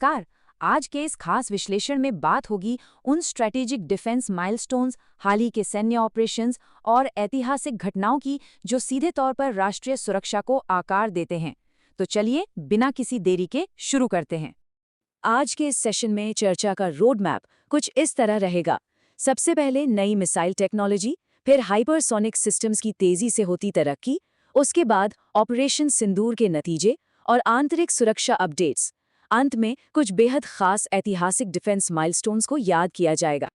नमस्कार। आज के इस खास विश्लेषण में बात होगी उन स्ट्रेटेजिक डिफेंस माइलस्टोन्स, हाल ही के सैन्य ऑपरेशंस और ऐतिहासिक घटनाओं की जो सीधे तौर पर राष्ट्रीय सुरक्षा को आकार देते हैं। तो चलिए बिना किसी देरी के शुरू करते हैं। आज के इस सेशन में चर्चा का रोड मैप कुछ इस तरह रहेगा। सबसे पहले नई मिसाइल टेक्नोलॉजी, फिर हाइपरसोनिक सिस्टम्स की तेजी से होती तरक्की, उसके बाद ऑपरेशन सिंदूर के नतीजे और आंतरिक सुरक्षा अपडेट्स। अंत में कुछ बेहद खास ऐतिहासिक डिफेंस माइलस्टोन्स को याद किया जाएगा।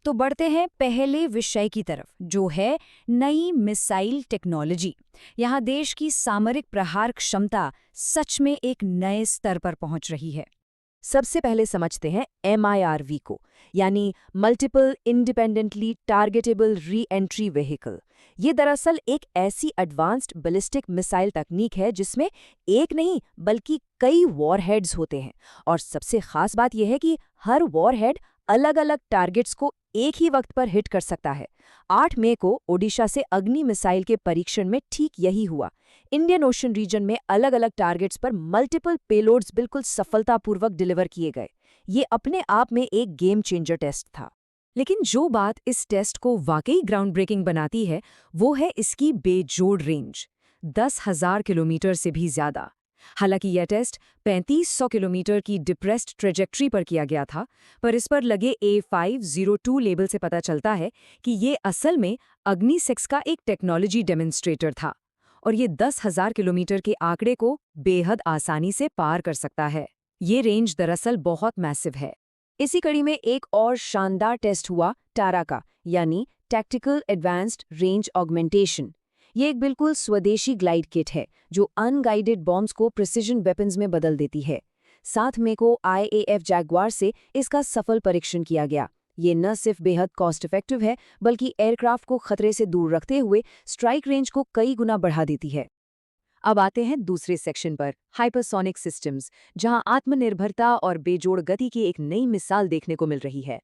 तो बढ़ते हैं पहले विषय की तरफ, जो है नई मिसाइल टेक्नोलॉजी। यहाँ देश की सामरिक प्रहार क्षमता सच में एक नए स्तर पर पहुंच रही है। सबसे पहले समझते हैं MIRV को, यानी multiple independently targetable re entry vehicle. ये दरअसल एक ऐसी एडवांस्ड बैलिस्टिक मिसाइल तकनीक है जिसमें एक नहीं बल्कि कई वॉरहेड्स होते हैं। और सबसे खास बात यह है कि हर वॉरहेड अलग अलग टारगेट्स को एक ही वक्त पर हिट कर सकता है। 8 मई को ओडिशा से अग्नि मिसाइल के परीक्षण में ठीक यही हुआ। इंडियन ओशन रीजन में अलग अलग टारगेट्स पर मल्टीपल पेलोड्स बिल्कुल सफलतापूर्वक डिलीवर किए गए। ये अपने आप में एक गेम चेंजर टेस्ट था। लेकिन जो बात इस टेस्ट को वाकई ग्राउंड ब्रेकिंग बनाती है वो है इसकी बेजोड़ रेंज, 10,000 किलोमीटर से भी ज्यादा। हालांकि यह टेस्ट 3500 किलोमीटर की डिप्रेस्ड ट्रेजेक्ट्री पर किया गया था, पर इस पर लगे A502 लेबल से पता चलता है कि ये असल में अग्नि-6 का एक टेक्नोलॉजी डेमोन्स्ट्रेटर था और ये 10,000 किलोमीटर के आंकड़े को बेहद आसानी से पार कर सकता है। ये रेंज दरअसल बहुत मैसिव है। इसी कड़ी में एक और शानदार टेस्ट हुआ टारा का, यानी टैक्टिकल एडवांस्ड रेंज ऑगमेंटेशन। ये एक बिल्कुल स्वदेशी ग्लाइड किट है जो अनगाइडेड बॉम्ब्स को प्रिसिजन वेपन्स में बदल देती है। 7 मई को IAF जैगुआर से इसका सफल परीक्षण किया गया। ये न सिर्फ बेहद कॉस्ट इफेक्टिव है बल्कि एयरक्राफ्ट को खतरे से दूर रखते हुए स्ट्राइक रेंज को कई गुना बढ़ा देती है। अब आते हैं दूसरे सेक्शन पर, हाइपरसोनिक सिस्टम्स, जहां आत्मनिर्भरता और बेजोड़ गति की एक नई मिसाल देखने को मिल रही है।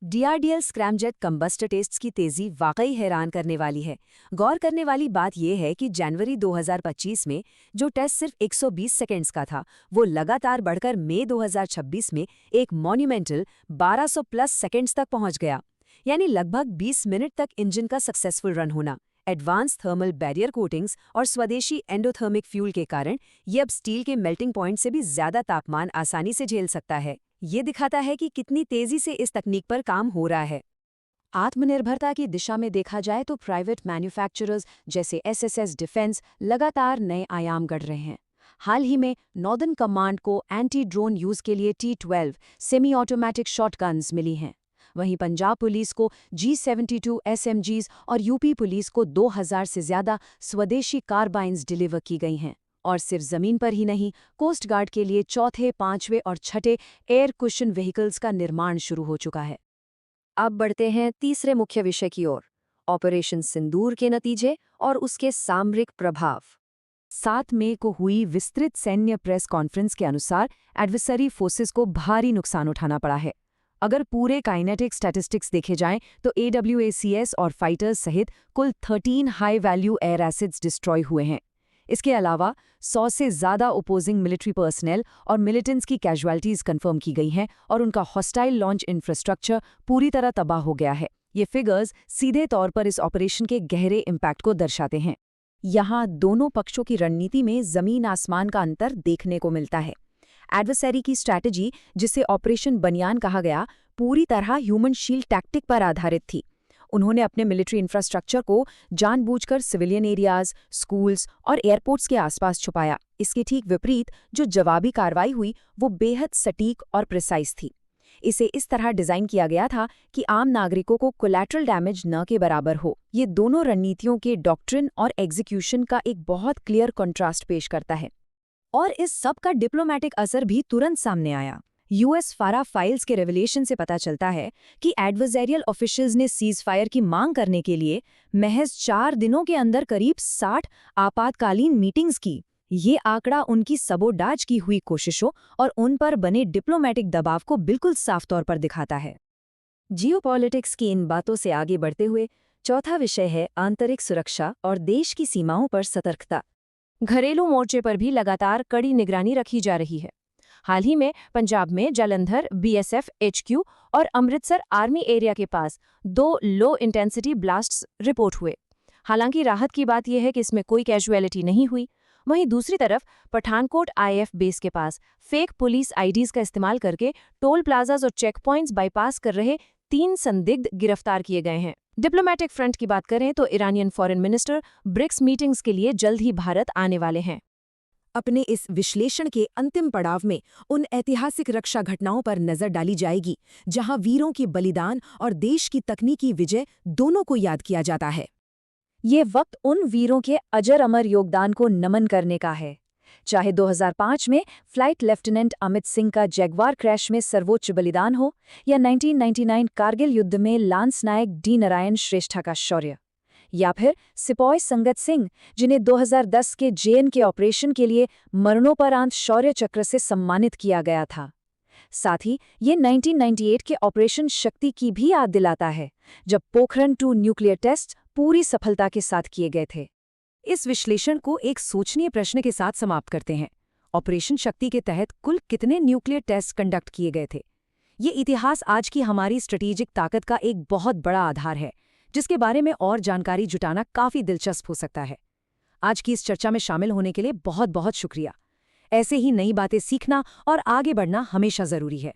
DRDL स्क्रैमजेट कंबस्टर टेस्ट्स की तेजी वाकई हैरान करने वाली है। गौर करने वाली बात यह है कि जनवरी 2025 में जो टेस्ट सिर्फ 120 सेकंड्स का था, वो लगातार बढ़कर मई 2026 में एक मॉन्यूमेंटल 1200 प्लस सेकंड्स तक पहुंच गया, यानी लगभग 20 मिनट तक इंजन का सक्सेसफुल रन होना। एडवांस थर्मल बैरियर कोटिंग्स और स्वदेशी एंडोथर्मिक फ्यूल के कारण ये अब स्टील के मेल्टिंग पॉइंट से भी ज्यादा तापमान आसानी से झेल सकता है। ये दिखाता है कि कितनी तेजी से इस तकनीक पर काम हो रहा है। आत्मनिर्भरता की दिशा में देखा जाए तो प्राइवेट मैन्युफैक्चरर्स जैसे SSS डिफेंस लगातार नए आयाम गढ़ रहे हैं। हाल ही में नॉर्दर्न कमांड को एंटी ड्रोन यूज के लिए T12 सेमी ऑटोमेटिक शॉटगन्स मिली हैं। वहीं पंजाब पुलिस को G72 SMGs और यूपी पुलिस को 2000 से ज्यादा स्वदेशी कार्बाइन्स डिलीवर की गई हैं। और सिर्फ जमीन पर ही नहीं, कोस्ट गार्ड के लिए चौथे, 5वें और 6ठे एयर कुशन व्हीकल्स का निर्माण शुरू हो चुका है। अब बढ़ते हैं तीसरे मुख्य विषय की ओर, ऑपरेशन सिंदूर के नतीजे और उसके सामरिक प्रभाव। 7 मई को हुई विस्तृत सैन्य प्रेस कॉन्फ्रेंस के अनुसार एडवर्सरी फोर्सेस को भारी नुकसान उठाना पड़ा है। अगर पूरे काइनेटिक स्टैटिस्टिक्स देखे जाएं तो AWACS और फाइटर्स सहित कुल 13 high value air acids destroy हुए हैं। इसके अलावा 100 से ज़्यादा अपोजिंग मिलिट्री पर्सनल और मिलिटेंट्स की कैजुअलिटीज़ कंफर्म की गई हैं और उनका हॉस्टाइल लॉन्च इंफ्रास्ट्रक्चर पूरी तरह तबाह हो गया है। ये फिगर्स सीधे तौर पर इस ऑपरेशन के गहरे इम्पैक्ट को दर्शाते हैं। यहाँ दोनों पक्षों की रणनीति में ज़मीन आसमान का अंतर देखने को मिलता है। एडवर्सरी की स्ट्रैटेजी, जिसे ऑपरेशन बनियान कहा गया, पूरी तरह ह्यूमन शील्ड टैक्टिक पर आधारित थी। उन्होंने अपने मिलिट्री इंफ्रास्ट्रक्चर को जानबूझकर सिविलियन एरियाज, स्कूल्स और एयरपोर्ट्स के आसपास छुपाया। इसके ठीक विपरीत जो जवाबी कार्रवाई हुई वो बेहद सटीक और प्रिसाइज थी। इसे इस तरह डिजाइन किया गया था कि आम नागरिकों को कोलैटरल डैमेज न के बराबर हो। ये दोनों रणनीतियों के डॉक्ट्रिन और एग्जीक्यूशन का एक बहुत क्लियर कंट्रास्ट पेश करता है। और इस सब का डिप्लोमैटिक असर भी तुरंत सामने आया। US फारा फाइल्स के रेवलेशन से पता चलता है कि एडवर्सरियल ऑफिशियल्स ने सीज फायर की मांग करने के लिए महज 4 दिनों के अंदर करीब 60 आपातकालीन मीटिंग्स की। ये आंकड़ा उनकी सबोडाज की हुई कोशिशों और उन पर बने डिप्लोमैटिक दबाव को बिल्कुल साफ तौर पर दिखाता है। जियोपॉलिटिक्स की इन बातों से आगे बढ़ते हुए चौथा विषय है आंतरिक सुरक्षा और देश की सीमाओं पर सतर्कता। घरेलू मोर्चे पर भी लगातार कड़ी निगरानी रखी जा रही है। हाल ही में पंजाब में जालंधर बीएसएफ एचक्यू और अमृतसर आर्मी एरिया के पास 2 लो इंटेंसिटी ब्लास्ट्स रिपोर्ट हुए। हालांकि राहत की बात यह है कि इसमें कोई कैजुअलिटी नहीं हुई। वहीं दूसरी तरफ पठानकोट आईएएफ बेस के पास फेक पुलिस आईडीज का इस्तेमाल करके टोल प्लाजाज और चेक पॉइंट्स बाईपास कर रहे 3 संदिग्ध गिरफ्तार किए गए हैं। डिप्लोमेटिक फ्रंट की बात करें तो Iranian foreign minister BRICS meetings के लिए जल्द ही भारत आने वाले हैं। अपने इस विश्लेषण के अंतिम पड़ाव में उन ऐतिहासिक रक्षा घटनाओं पर नजर डाली जाएगी जहां वीरों के बलिदान और देश की तकनीकी विजय दोनों को याद किया जाता है। ये वक्त उन वीरों के अजर अमर योगदान को नमन करने का है। चाहे 2005 में फ्लाइट लेफ्टिनेंट अमित सिंह का जैगवार क्रैश में सर्वोच्च बलिदान हो या 1999 कारगिल युद्ध में लांस नायक डी नारायण श्रेष्ठा का शौर्य, या फिर सिपाही संगत सिंह जिन्हें 2010 के JN-K ऑपरेशन के लिए मरणोपरांत शौर्य चक्र से सम्मानित किया गया था। साथ ही ये 1998 के ऑपरेशन शक्ति की भी याद दिलाता है, जब पोखरण 2 न्यूक्लियर टेस्ट पूरी सफलता के साथ किए गए थे। इस विश्लेषण को एक सोचनीय प्रश्न के साथ समाप्त करते हैं। ऑपरेशन शक्ति के तहत कुल कितने न्यूक्लियर टेस्ट कंडक्ट किए गए थे? ये इतिहास आज की हमारी स्ट्रेटेजिक ताकत का एक बहुत बड़ा आधार है, जिसके बारे में और जानकारी जुटाना काफी दिलचस्प हो सकता है। आज की इस चर्चा में शामिल होने के लिए बहुत बहुत शुक्रिया। ऐसे ही नई बातें सीखना और आगे बढ़ना हमेशा जरूरी है।